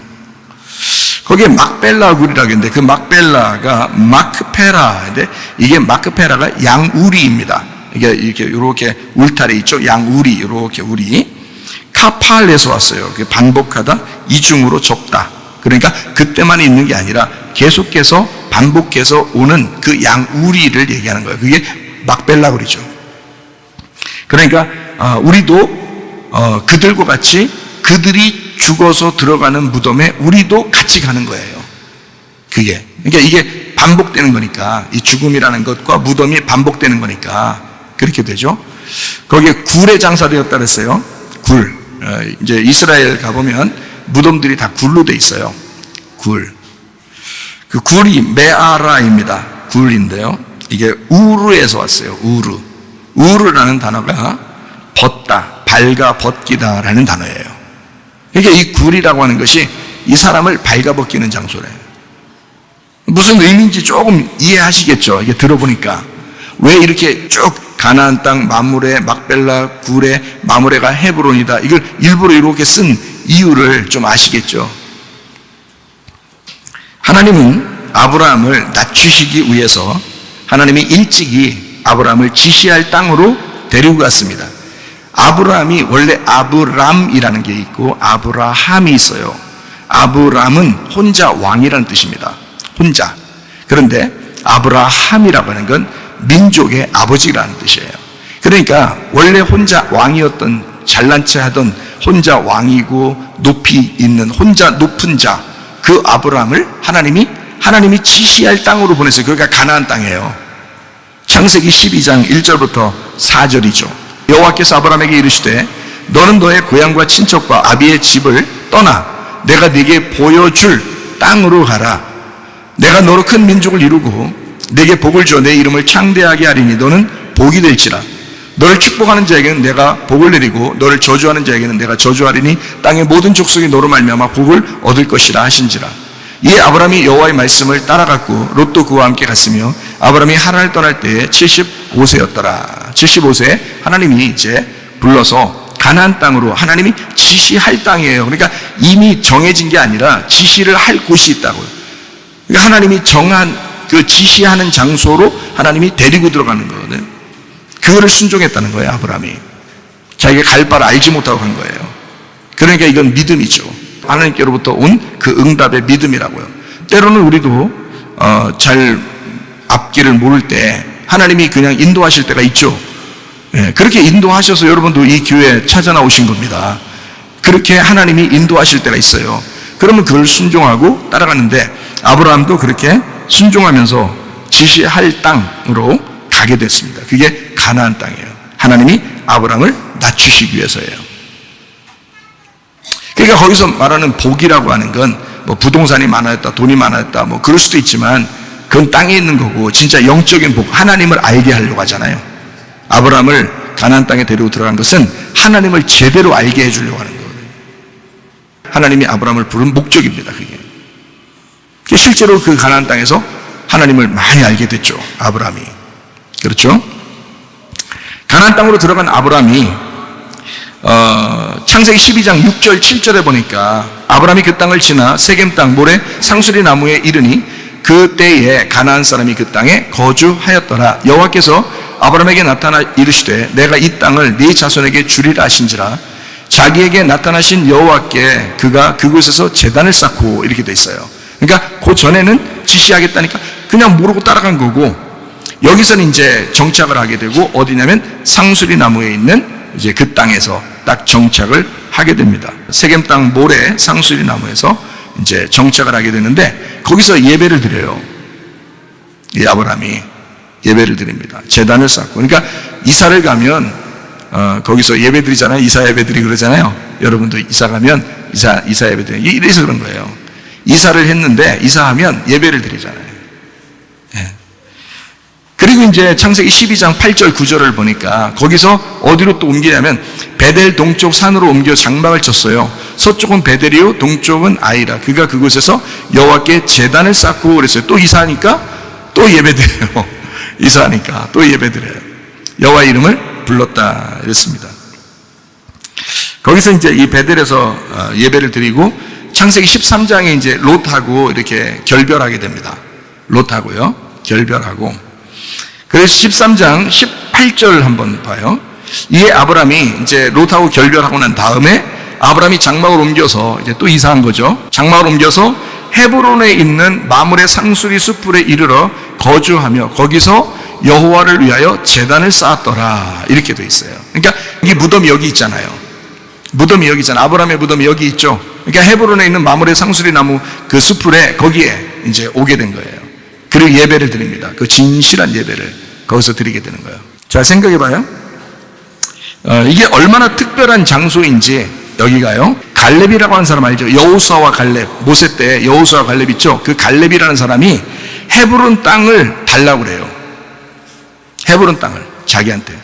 거기에 막벨라 굴이라고 했는데 그 막벨라가 마크페라인데 이게 마크페라가 양우리입니다. 이렇게 울타리 있죠. 양우리, 이렇게 우리. 카팔에서 왔어요. 반복하다, 이중으로 좁다. 그러니까 그때만 있는 게 아니라 계속해서 반복해서 오는 그 양우리를 얘기하는 거예요. 그게 막벨라 굴이죠. 그러니까 우리도 그들과 같이 그들이 죽어서 들어가는 무덤에 우리도 같이 가는 거예요. 그러니까 이게 반복되는 거니까, 이 죽음이라는 것과 무덤이 반복되는 거니까 그렇게 되죠. 거기에 굴의 장사되었다 그랬어요. 굴. 이제 이스라엘 가보면 무덤들이 다 굴로 돼 있어요. 굴. 그 굴이 메아라입니다. 굴인데요. 이게 우르에서 왔어요. 우르라는 단어가 벗다, 발가 벗기다라는 단어예요. 그러니까 이 굴이라고 하는 것이 이 사람을 발가벗기는 장소래요. 무슨 의미인지 조금 이해하시겠죠? 이게 들어보니까. 왜 이렇게 쭉 가나안 땅, 마므레, 막벨라, 굴에, 마므레가 헤브론이다. 이걸 일부러 이렇게 쓴 이유를 좀 아시겠죠? 하나님은 아브라함을 낮추시기 위해서 하나님이 일찍이 아브라함을 지시할 땅으로 데리고 갔습니다. 아브라함이 원래 아브람이라는 게 있고 아브라함이 있어요. 아브람은 혼자 왕이라는 뜻입니다. 혼자. 그런데 아브라함이라고 하는 건 민족의 아버지라는 뜻이에요. 그러니까 원래 혼자 왕이었던, 잘난 체 하던 혼자 왕이고 높이 있는 혼자 높은 자, 그 아브라함을 하나님이 지시할 땅으로 보냈어요. 그러니까 가나안 땅이에요. 창세기 12장 1절부터 4절이죠. 여호와께서 아브라함에게 이르시되 너는 너의 고향과 친척과 아비의 집을 떠나 내가 네게 보여줄 땅으로 가라. 내가 너로 큰 민족을 이루고 네게 복을 주어 내 이름을 창대하게 하리니 너는 복이 될지라. 너를 축복하는 자에게는 내가 복을 내리고 너를 저주하는 자에게는 내가 저주하리니 땅의 모든 족속이 너로 말미암아 복을 얻을 것이라 하신지라. 이에 아브라함이 여호와의 말씀을 따라갔고 롯도 그와 함께 갔으며 아브라함이 하란을 떠날 때에 75세였더라. 75세에 하나님이 이제 불러서 가나안 땅으로, 하나님이 지시할 땅이에요. 그러니까 이미 정해진 게 아니라 지시를 할 곳이 있다고요. 그러니까 하나님이 정한 그 지시하는 장소로 하나님이 데리고 들어가는 거거든요. 그거를 순종했다는 거예요. 아브라함이 자기가 갈 바를 알지 못하고 간 거예요. 그러니까 이건 믿음이죠. 하나님께로부터 온 그 응답의 믿음이라고요. 때로는 우리도 잘 앞길을 모를 때 하나님이 그냥 인도하실 때가 있죠. 그렇게 인도하셔서 여러분도 이 교회에 찾아 나오신 겁니다. 그렇게 하나님이 인도하실 때가 있어요. 그러면 그걸 순종하고 따라가는데 아브라함도 그렇게 순종하면서 지시할 땅으로 가게 됐습니다. 그게 가나안 땅이에요. 하나님이 아브라함을 낮추시기 위해서예요. 그러니까 거기서 말하는 복이라고 하는 건 뭐 부동산이 많아졌다, 돈이 많아졌다, 뭐 그럴 수도 있지만 그건 땅에 있는 거고 진짜 영적인 복, 하나님을 알게 하려고 하잖아요. 아브라함을 가나안 땅에 데리고 들어간 것은 하나님을 제대로 알게 해주려고 하는 거예요. 하나님이 아브라함을 부른 목적입니다. 그게. 실제로 그 가나안 땅에서 하나님을 많이 알게 됐죠. 아브라함이. 그렇죠? 가나안 땅으로 들어간 아브라함이 창세기 12장 6절 7절에 보니까 아브라함이 그 땅을 지나 세겜 땅 모래 상수리 나무에 이르니 그 때에 가나안 사람이 그 땅에 거주하였더라. 여호와께서 아브라함에게 나타나 이르시되 내가 이 땅을 네 자손에게 주리라 하신지라. 자기에게 나타나신 여호와께 그가 그곳에서 제단을 쌓고 이렇게 돼 있어요. 그러니까 그 전에는 지시하겠다니까 그냥 모르고 따라간 거고 여기서는 이제 정착을 하게 되고 어디냐면 상수리 나무에 있는 이제 그 땅에서 딱 정착을 하게 됩니다. 세겜 땅 모래 상수리 나무에서 이제 정착을 하게 되는데 거기서 예배를 드려요. 이 아브라함이 예배를 드립니다. 제단을 쌓고. 그러니까 이사를 가면 거기서 예배 드리잖아요. 이사 예배 드리고 그러잖아요. 여러분도 이사 가면 이사 예배 드리고 이래서 그런 거예요. 이사를 했는데 이사하면 예배를 드리잖아요. 예. 그 그리고 이제 창세기 12장 8절 9절을 보니까 거기서 어디로 또 옮기냐면 베델 동쪽 산으로 옮겨 장막을 쳤어요. 서쪽은 베델이요 동쪽은 아이라. 그가 그곳에서 여호와께 제단을 쌓고 그랬어요. 또 이사하니까 또 예배드려요. 이사하니까 또 예배드려요. 여호와 이름을 불렀다 이랬습니다. 거기서 이제 이 베델에서 예배를 드리고 창세기 13장에 이제 롯하고 이렇게 결별하게 됩니다. 롯하고요. 결별하고. 그래서 13장 18절 한번 봐요. 이에 아브람이 이제 롯하고 결별하고 난 다음에 아브람이 장막을 옮겨서 이제 또 이사한 거죠. 장막을 옮겨서 헤브론에 있는 마므레 상수리 숲불에 이르러 거주하며 거기서 여호와를 위하여 제단을 쌓았더라. 이렇게 돼 있어요. 그러니까 이 무덤이 여기 있잖아요. 무덤이 여기 있잖아요. 아브람의 무덤이 여기 있죠. 그러니까 헤브론에 있는 마므레 상수리 나무 그 숲불에 거기에 이제 오게 된 거예요. 그리고 예배를 드립니다. 그 진실한 예배를 거기서 드리게 되는 거예요. 자, 생각해 봐요. 이게 얼마나 특별한 장소인지. 여기가요, 갈렙이라고 하는 사람 알죠? 여호수아와 갈렙, 모세 때 여호수아와 갈렙 있죠? 그 갈렙이라는 사람이 헤브론 땅을 달라고 그래요. 헤브론 땅을 자기한테.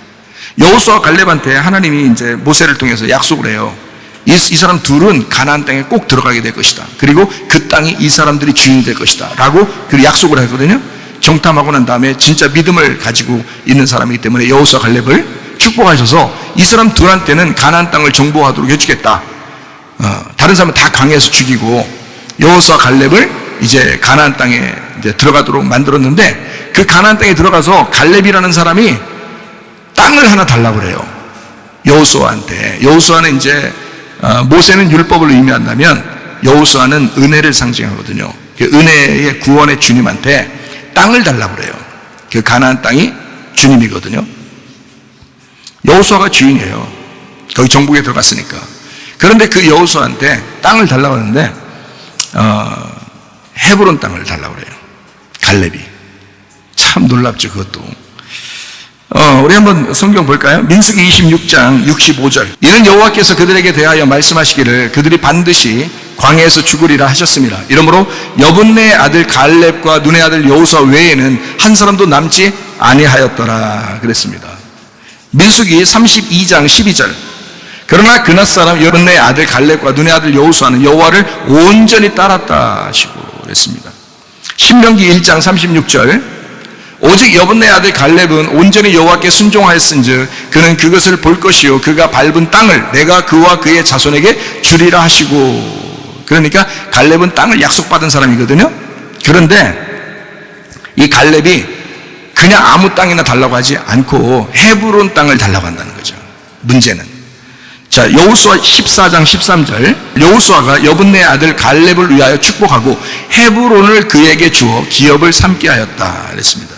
여호수아와 갈렙한테 하나님이 이제 모세를 통해서 약속을 해요. 이 사람 둘은 가나안 땅에 꼭 들어가게 될 것이다. 그리고 그 땅이 이 사람들이 주인이 될 것이다. 라고 그 약속을 하거든요. 정탐하고 난 다음에 진짜 믿음을 가지고 있는 사람이기 때문에 여호수아 갈렙을 축복하셔서 이 사람 둘한테는 가나안 땅을 정복하도록 해주겠다. 다른 사람은 다 강해서 죽이고 여호수아 갈렙을 이제 가나안 땅에 이제 들어가도록 만들었는데 그 가나안 땅에 들어가서 갈렙이라는 사람이 땅을 하나 달라고 그래요. 여호수아한테. 여호수아는 이제 모세는 율법을 의미한다면 여호수아는 은혜를 상징하거든요. 그 은혜의 구원의 주님한테 땅을 달라고 그래요. 그 가나안 땅이 주님이거든요. 여호수아가 주인이에요. 거기 정복에 들어갔으니까. 그런데 그 여호수아한테 땅을 달라고 하는데 헤브론 땅을 달라고 그래요. 갈렙이. 참 놀랍죠, 그것도. 우리 한번 성경 볼까요? 민수기 26장 65절. 이는 여호와께서 그들에게 대하여 말씀하시기를 그들이 반드시 광야에서 죽으리라 하셨습니다. 이러므로 여분네의 아들 갈렙과 눈의 아들 여호수아 외에는 한 사람도 남지 아니하였더라 그랬습니다. 민수기 32장 12절. 그러나 그낫 사람 여분네의 아들 갈렙과 눈의 아들 여호수아는 여호와를 온전히 따랐다 하시고 그랬습니다. 신명기 1장 36절. 오직 여분네 아들 갈렙은 온전히 여호와께 순종하였은즉 그는 그것을 볼 것이요 그가 밟은 땅을 내가 그와 그의 자손에게 주리라 하시고. 그러니까 갈렙은 땅을 약속받은 사람이거든요. 그런데 이 갈렙이 그냥 아무 땅이나 달라고 하지 않고 헤브론 땅을 달라고 한다는 거죠. 문제는. 자, 여호수아 14장 13절. 여호수아가 여분네 아들 갈렙을 위하여 축복하고 헤브론을 그에게 주어 기업을 삼게 하였다 그랬습니다.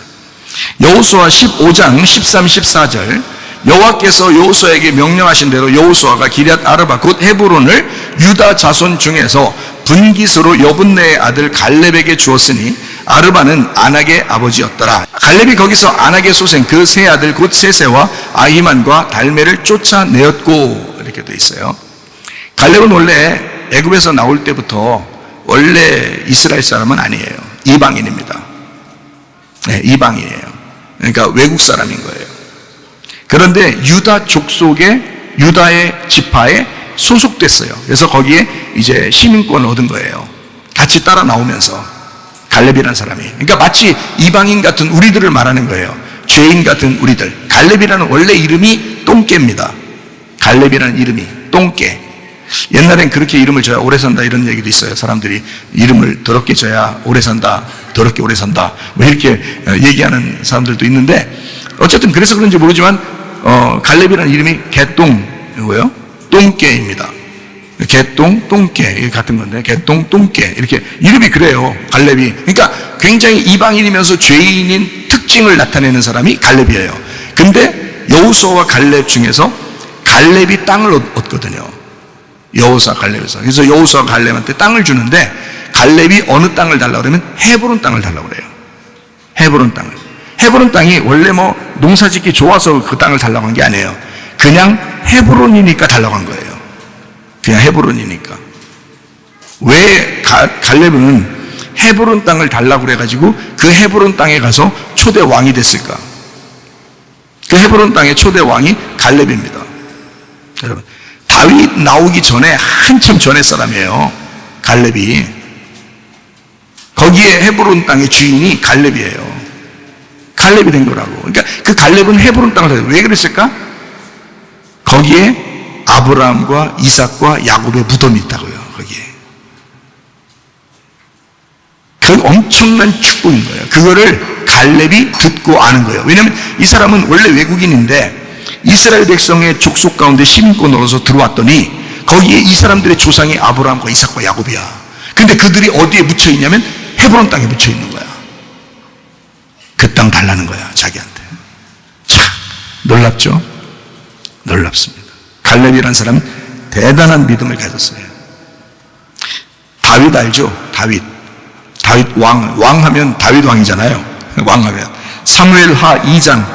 여호수아 15장 13, 14절. 여호와께서 여호수아에게 명령하신 대로 여호수아가 기럇 아르바 곧 헤브론을 유다 자손 중에서 분깃으로 여분네의 아들 갈렙에게 주었으니 아르바는 아낙의 아버지였더라. 갈렙이 거기서 아낙의 소생 그 세 아들 곧 세세와 아히만과 달메를 쫓아내었고 이렇게 돼 있어요. 갈렙은 원래 애굽에서 나올 때부터 원래 이스라엘 사람은 아니에요. 이방인입니다. 네, 이방인이에요. 그러니까 외국 사람인 거예요. 그런데 유다 족속의 유다의 지파에 소속됐어요. 그래서 거기에 이제 시민권을 얻은 거예요. 같이 따라 나오면서 갈렙이라는 사람이. 그러니까 마치 이방인 같은 우리들을 말하는 거예요. 죄인 같은 우리들. 갈렙이라는 원래 이름이 똥개입니다. 갈렙이라는 이름이 똥개. 옛날엔 그렇게 이름을 줘야 오래 산다 이런 얘기도 있어요. 사람들이 이름을 더럽게 줘야 오래 산다, 더럽게 오래 산다 뭐 이렇게 얘기하는 사람들도 있는데 어쨌든 그래서 그런지 모르지만 갈렙이라는 이름이 개똥이고요, 똥개입니다. 개똥, 똥개 같은 건데 개똥, 똥개 이렇게 이름이 그래요. 갈렙이. 그러니까 굉장히 이방인이면서 죄인인 특징을 나타내는 사람이 갈렙이에요. 근데 여호수아와 갈렙 중에서 갈렙이 땅을 얻거든요. 여호수아 갈렙에서. 그래서 여호수아 갈렙한테 땅을 주는데 갈렙이 어느 땅을 달라고 그러면 헤브론 땅을 달라고 그래요. 헤브론 땅을. 헤브론 땅이 원래 뭐 농사짓기 좋아서 그 땅을 달라고 한 게 아니에요. 그냥 헤브론이니까 달라고 한 거예요. 그냥 헤브론이니까. 왜 갈렙은 헤브론 땅을 달라고 그래가지고 그 헤브론 땅에 가서 초대 왕이 됐을까? 그 헤브론 땅의 초대 왕이 갈렙입니다. 여러분, 다윗 나오기 전에 한참 전의 사람이에요. 갈렙이. 거기에 헤브론 땅의 주인이 갈렙이에요. 갈렙이 된 거라고. 그러니까 그 갈렙은 헤브론 땅을 왜 그랬을까? 거기에 아브라함과 이삭과 야곱의 무덤이 있다고요. 거기에. 그 엄청난 축복인 거예요. 그거를 갈렙이 듣고 아는 거예요. 왜냐하면 이 사람은 원래 외국인인데 이스라엘 백성의 족속 가운데 시민권으로서 들어왔더니 거기에 이 사람들의 조상이 아브라함과 이삭과 야곱이야. 근데 그들이 어디에 묻혀 있냐면 헤브론 땅에 묻혀 있는 거야. 그 땅 달라는 거야, 자기한테. 참 놀랍죠? 놀랍습니다. 갈렙이라는 사람은 대단한 믿음을 가졌어요. 다윗 알죠? 다윗 왕하면 다윗 왕이잖아요. 왕하면 사무엘하 2장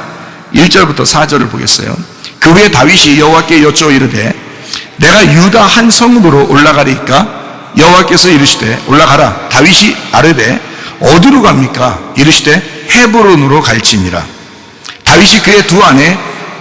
1절부터 4절을 보겠어요. 그 후에 다윗이 여호와께 여쭈어 이르되 내가 유다 한 성읍으로 올라가리까 여호와께서 이르시되 올라가라. 다윗이 아뢰되 어디로 갑니까? 이르시되 헤브론으로 갈지니라. 다윗이 그의 두 아내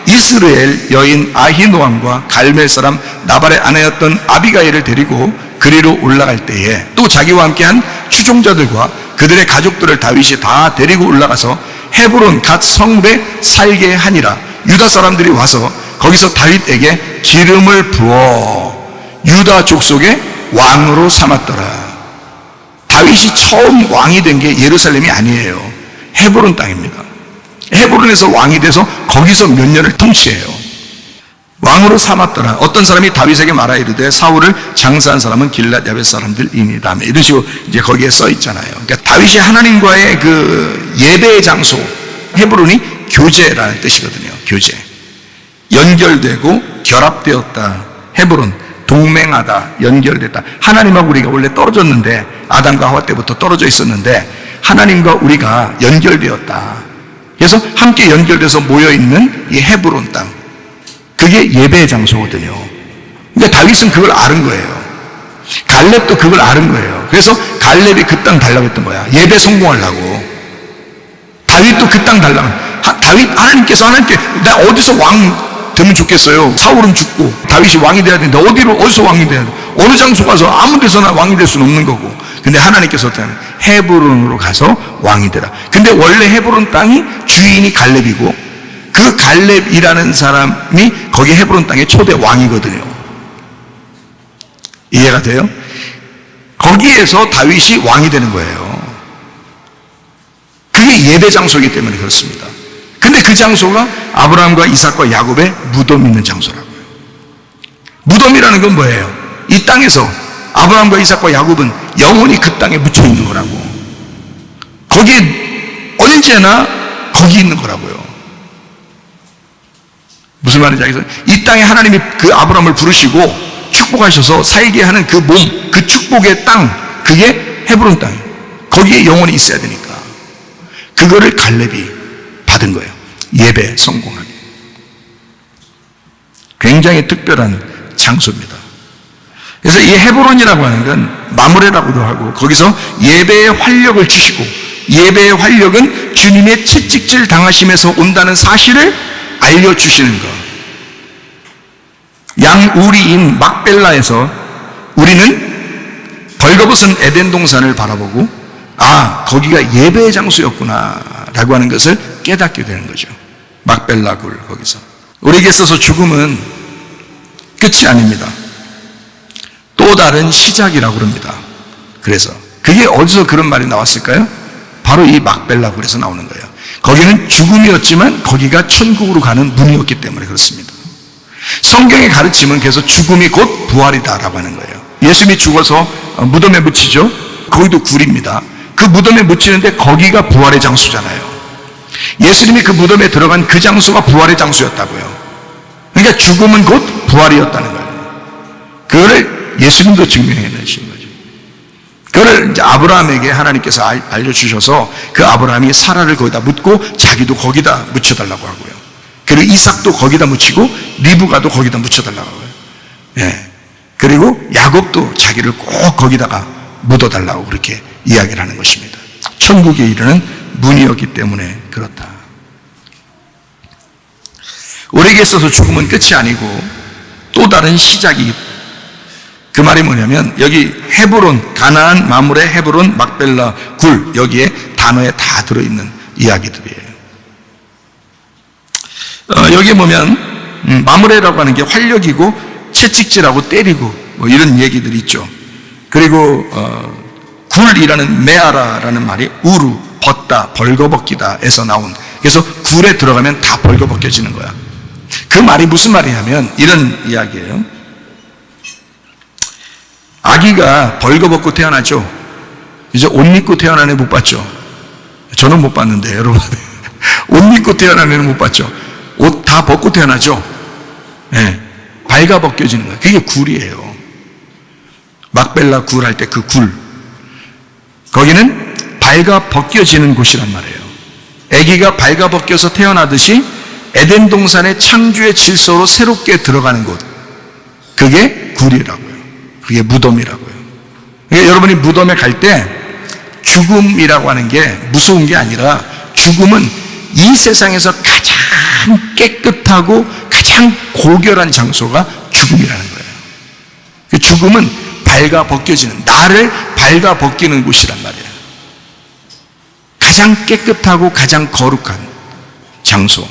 이스라엘 여인 아히노암과 갈멜 사람 나발의 아내였던 아비가일을 데리고 그리로 올라갈 때에 또 자기와 함께한 추종자들과 그들의 가족들을 다윗이 다 데리고 올라가서 헤브론 갓 성읍에 살게 하니라. 유다 사람들이 와서 거기서 다윗에게 기름을 부어 유다 족속의 왕으로 삼았더라. 다윗이 처음 왕이 된 게 예루살렘이 아니에요. 헤브론 땅입니다. 헤브론에서 왕이 돼서 거기서 몇 년을 통치해요. 왕으로 삼았더라. 어떤 사람이 다윗에게 말하 이르되 사울을 장사한 사람은 길랏 야벳 사람들이니라. 이런 식으로 이제 거기에 써 있잖아요. 그러니까 다윗이 하나님과의 그 예배의 장소, 헤브론이 교제라는 뜻이거든요. 교제. 연결되고 결합되었다. 헤브론, 동맹하다, 연결됐다. 하나님하고 우리가 원래 떨어졌는데 아담과 하와 때부터 떨어져 있었는데 하나님과 우리가 연결되었다. 그래서 함께 연결돼서 모여있는 이 헤브론 땅, 그게 예배의 장소거든요. 근데 다윗은 그걸 아는 거예요. 갈렙도 그걸 아는 거예요. 그래서 갈렙이 그 땅 달라고 했던 거야. 예배 성공하려고. 다윗도 그 땅 달라고. 다윗 하나님께 나 어디서 왕 되면 좋겠어요. 사울은 죽고 다윗이 왕이 돼야 되는데 어디서 왕이 돼야 돼? 어느 장소 가서 아무 데서나 왕이 될 수는 없는 거고. 근데 하나님께서 어떻게 하면 헤브론으로 가서 왕이 되라. 근데 원래 헤브론 땅이 주인이 갈렙이고 그 갈렙이라는 사람이 거기 헤브론 땅의 초대 왕이거든요. 이해가 돼요? 거기에서 다윗이 왕이 되는 거예요. 그게 예배 장소이기 때문에 그렇습니다. 근데 그 장소가 아브라함과 이삭과 야곱의 무덤 있는 장소라고요. 무덤이라는 건 뭐예요? 이 땅에서 아브라함과 이삭과 야곱은 영원히 그 땅에 묻혀 있는 거라고. 거기에 언제나 거기 있는 거라고요. 무슨 말인지 알겠어요? 이 땅에 하나님이 그 아브라함을 부르시고 축복하셔서 살게 하는 그 몸, 그 축복의 땅, 그게 헤브론 땅이에요. 거기에 영원히 있어야 되니까. 그거를 갈렙이 받은 거예요. 예배 성공하게. 굉장히 특별한 장소입니다. 그래서 이 헤브론이라고 하는 건 마므레라고도 하고 거기서 예배의 활력을 주시고 예배의 활력은 주님의 채찍질 당하심에서 온다는 사실을 알려주시는 것. 양우리인 막벨라에서 우리는 벌거벗은 에덴 동산을 바라보고 거기가 예배의 장소였구나 라고 하는 것을 깨닫게 되는 거죠. 막벨라 굴 거기서. 우리에게 있어서 죽음은 끝이 아닙니다. 또 다른 시작이라고 그럽니다. 그래서 그게 어디서 그런 말이 나왔을까요? 바로 이 막벨라 굴에서 나오는 거예요. 거기는 죽음이었지만 거기가 천국으로 가는 문이었기 때문에 그렇습니다. 성경의 가르침은 그래서 죽음이 곧 부활이다라고 하는 거예요. 예수님이 죽어서 무덤에 묻히죠. 거기도 굴입니다. 그 무덤에 묻히는데 거기가 부활의 장소잖아요. 예수님이 그 무덤에 들어간 그 장소가 부활의 장소였다고요. 그러니까 죽음은 곧 부활이었다는 거예요. 그거를 예수님도 증명해내신 거죠. 그걸 이제 아브라함에게 하나님께서 알려주셔서 그 아브라함이 사라를 거기다 묻고 자기도 거기다 묻혀달라고 하고요. 그리고 이삭도 거기다 묻히고 리브가도 거기다 묻혀달라고 하고요. 예. 그리고 야곱도 자기를 꼭 거기다가 묻어달라고 그렇게 이야기를 하는 것입니다. 천국에 이르는 문이었기 때문에 그렇다. 우리에게 있어서 죽음은 끝이 아니고 또 다른 시작이, 그 말이 뭐냐면 여기 헤브론, 가나안 마물의 헤브론, 막벨라 굴, 여기에 단어에 다 들어있는 이야기들이에요. 여기에 보면 마므레라고 하는 게 활력이고 채찍질하고 때리고 뭐 이런 얘기들이 있죠. 그리고 굴이라는 메아라라는 말이 우루, 벗다, 벌거벗기다에서 나온, 그래서 굴에 들어가면 다 벌거벗겨지는 거야. 그 말이 무슨 말이냐면 이런 이야기예요. 아기가 벌거벗고 태어나죠. 이제 옷 입고 태어난 애 못 봤죠. 저는 못 봤는데 여러분 옷 입고 태어난 애는 못 봤죠. 옷 다 벗고 태어나죠. 네. 발가 벗겨지는 거예요. 그게 굴이에요. 막벨라 굴 할 때 그 굴, 거기는 발가 벗겨지는 곳이란 말이에요. 아기가 발가 벗겨서 태어나듯이 에덴 동산의 창조의 질서로 새롭게 들어가는 곳, 그게 굴이라고요. 그게 무덤이라고요. 그러니까 여러분이 무덤에 갈 때 죽음이라고 하는 게 무서운 게 아니라, 죽음은 이 세상에서 가장 깨끗하고 가장 고결한 장소가 죽음이라는 거예요. 그 죽음은 발가 벗겨지는, 나를 발가 벗기는 곳이란 말이에요. 가장 깨끗하고 가장 거룩한 장소,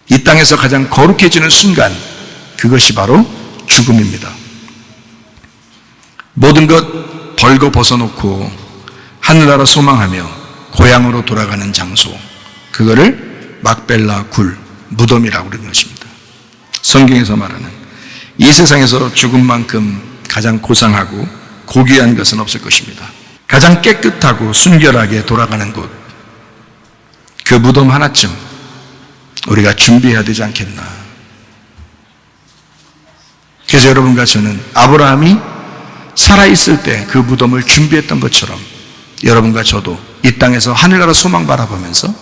이 땅에서 가장 거룩해지는 순간, 그것이 바로 죽음입니다. 모든 것 벌거 벗어놓고 하늘나라 소망하며 고향으로 돌아가는 장소, 그거를 막벨라 굴, 무덤이라고 그러는 것입니다. 성경에서 말하는 이 세상에서 죽음만큼 가장 고상하고 고귀한 것은 없을 것입니다. 가장 깨끗하고 순결하게 돌아가는 곳, 그 무덤 하나쯤 우리가 준비해야 되지 않겠나. 그래서 여러분과 저는 아브라함이 살아있을 때 그 무덤을 준비했던 것처럼 여러분과 저도 이 땅에서 하늘나라 소망 바라보면서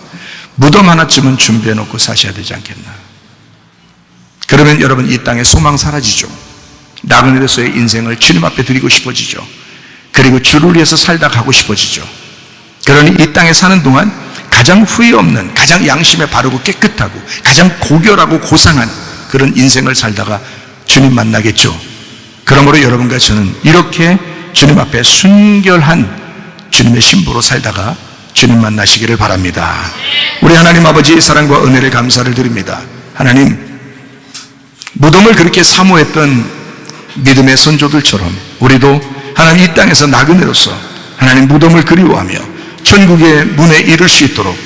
무덤 하나쯤은 준비해 놓고 사셔야 되지 않겠나. 그러면 여러분 이 땅에 소망 사라지죠. 나그네로서의 인생을 주님 앞에 드리고 싶어지죠. 그리고 주를 위해서 살다 가고 싶어지죠. 그러니 이 땅에 사는 동안 가장 후회 없는, 가장 양심에 바르고 깨끗하고 가장 고결하고 고상한 그런 인생을 살다가 주님 만나겠죠. 그러므로 여러분과 저는 이렇게 주님 앞에 순결한 주님의 신부로 살다가 주님 만나시기를 바랍니다. 우리 하나님 아버지의 사랑과 은혜를 감사를 드립니다. 하나님, 무덤을 그렇게 사모했던 믿음의 선조들처럼 우리도 하나님 이 땅에서 나그네로서 하나님 무덤을 그리워하며 천국의 문에 이를 수 있도록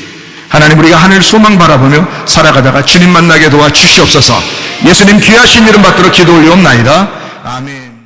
하나님 우리가 하늘 소망 바라보며 살아가다가 주님 만나게 도와주시옵소서. 예수님 귀하신 이름 받들어 기도 올리옵나이다. 아멘.